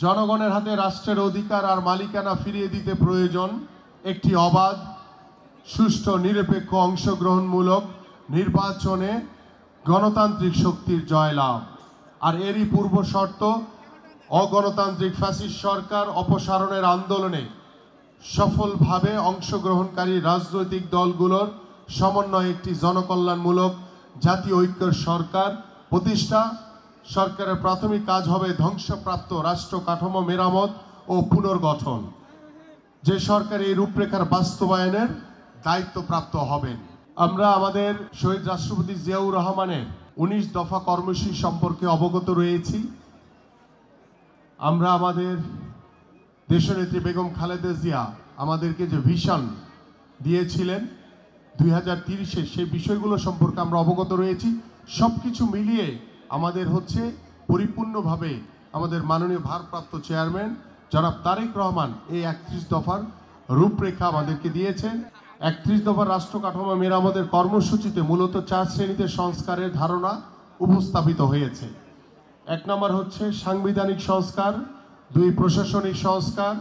জনগণের হাতে রাষ্ট্রের অধিকার আর মালিকানা ফিরিয়ে দিতে প্রয়োজন একটি অবাধ, সুষ্ঠু, নিরপেক্ষ, অংশগ্রহণমূলক নির্বাচনে গণতান্ত্রিক শক্তির জয়লাভ। আর এরই পূর্ব শর্ত অগণতান্ত্রিক ফ্যাসিস্ট সরকার অপসারণের আন্দোলনে সফলভাবে অংশগ্রহণকারী রাজনৈতিক দলগুলোর সমন্বয়ে একটি জনকল্যাণমূলক জাতীয় ঐক্যের সরকার প্রতিষ্ঠা। সরকারের প্রাথমিক কাজ হবে ধ্বংসপ্রাপ্ত রাষ্ট্র কাঠামো মেরামত ও পুনর্গঠন। যে সরকার এই রূপরেখার বাস্তবায়নের দায়িত্বপ্রাপ্ত হবেন। আমরা আমাদের শহীদ রাষ্ট্রপতি জিয়াউর রহমানের 19 দফা কর্মসূচি সম্পর্কে অবগত রয়েছি। আমরা আমাদের দেশনেত্রী বেগম খালেদা জিয়া আমাদেরকে যে ভিশন দিয়েছিলেন 2030-এ, সেই বিষয়গুলো সম্পর্কে আমরা অবগত রয়েছি। সব কিছু মিলিয়ে আমাদের হচ্ছে পরিপূর্ণভাবে আমাদের মাননীয় ভারপ্রাপ্ত চেয়ারম্যান জনাব তারেক রহমান এই 31 দফার রূপরেখা আমাদেরকে দিয়েছেন। 31 দফার রাষ্ট্র কাঠামো মেরামতের কর্মসূচিতে মূলত 4 শ্রেণীতে সংস্কারের ধারণা উপস্থাপিত হয়েছে। 1 নম্বর হচ্ছে সাংবিধানিক সংস্কার, 2 প্রশাসনিক সংস্কার,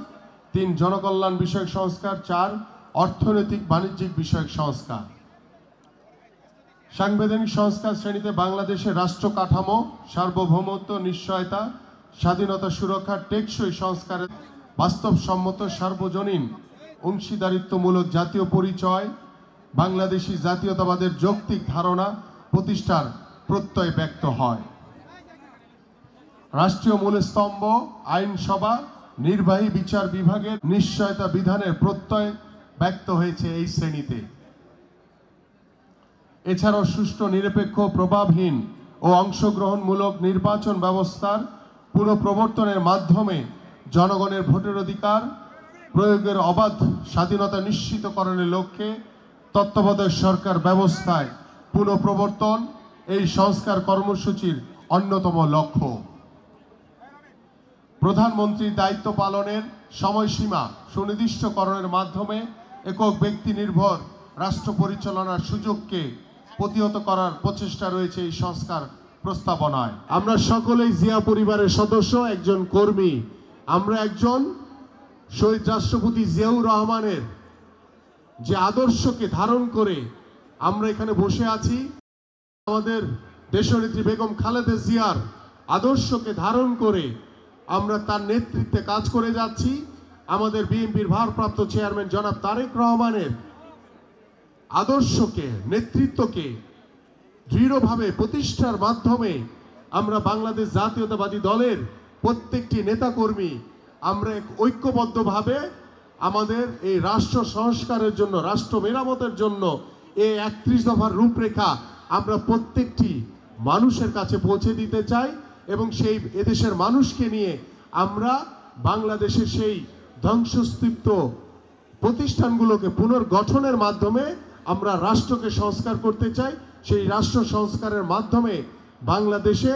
3 জনকল্যাণ বিষয়ক সংস্কার, 4 অর্থনৈতিক বাণিজ্যিক বিষয়ক সংস্কার। সাংবিধানিক সংস্কার শ্রেণীতে বাংলাদেশের রাষ্ট্র কাঠামো, সার্বভৌমত্ব, নিশ্চয়তা, স্বাধীনতা, সুরক্ষা, টেকসই সংস্কারের বাস্তবসম্মত সার্বজনীন অংশীদারিত্বমূলক জাতীয় পরিচয়, বাংলাদেশি জাতীয়তাবাদের যৌক্তিক ধারণা প্রতিষ্ঠার প্রত্যয় ব্যক্ত হয়। রাষ্ট্রীয় মূলস্তম্ভ, আইনসভা, নির্বাহী বিচার বিভাগের নিশ্চয়তা বিধানের প্রত্যয় ব্যক্ত হয়েছে এই শ্রেণীতে। এছাড়াও সুষ্ঠু, নিরপেক্ষ, প্রভাবহীন ও অংশগ্রহণমূলক নির্বাচন ব্যবস্থার পুনঃপ্রবর্তনের মাধ্যমে জনগণের ভোটের অধিকার প্রয়োগের অবাধ স্বাধীনতা নিশ্চিতকরণের লক্ষ্যে তত্ত্বাবধায়ক সরকার ব্যবস্থায় পুনঃপ্রবর্তন এই সংস্কার কর্মসূচির অন্যতম লক্ষ্য। প্রধানমন্ত্রীর দায়িত্ব পালনের সময়সীমা সুনির্দিষ্টকরণের মাধ্যমে একক ব্যক্তি নির্ভর রাষ্ট্র পরিচালনার সুযোগকে প্রতিহত করার প্রচেষ্টা রয়েছে এই সংস্কার প্রস্তাবনায়। আমরা সকলেই জিয়া পরিবারের সদস্য, একজন কর্মী। আমরা একজন শহীদ রাষ্ট্রপতি জিয়াউর রহমানের যে আদর্শকে ধারণ করে আমরা এখানে বসে আছি, আমাদের দেশনেত্রী বেগম খালেদা জিয়ার আদর্শকে ধারণ করে আমরা তার নেতৃত্বে কাজ করে যাচ্ছি। আমাদের বিএনপির ভারপ্রাপ্ত চেয়ারম্যান জনাব তারেক রহমানের আদর্শকে, নেতৃত্বকে দৃঢ়ভাবে প্রতিষ্ঠার মাধ্যমে আমরা বাংলাদেশ জাতীয়তাবাদী দলের প্রত্যেকটি নেতাকর্মী আমরা ঐক্যবদ্ধভাবে আমাদের এই রাষ্ট্র সংস্কারের জন্য, রাষ্ট্র মেরামতের জন্য এই 31 দফার রূপরেখা আমরা প্রত্যেকটি মানুষের কাছে পৌঁছে দিতে চাই এবং সেই এদেশের মানুষকে নিয়ে আমরা বাংলাদেশের সেই ধ্বংসস্তূপ প্রতিষ্ঠানগুলোকে পুনর্গঠনের মাধ্যমে আমরা রাষ্ট্রকে সংস্কার করতে চাই। সেই রাষ্ট্র সংস্কারের মাধ্যমে বাংলাদেশে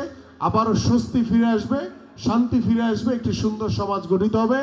আবারও স্বস্তি ফিরে আসবে, শান্তি ফিরে আসবে, একটি সুন্দর সমাজ গঠিত হবে।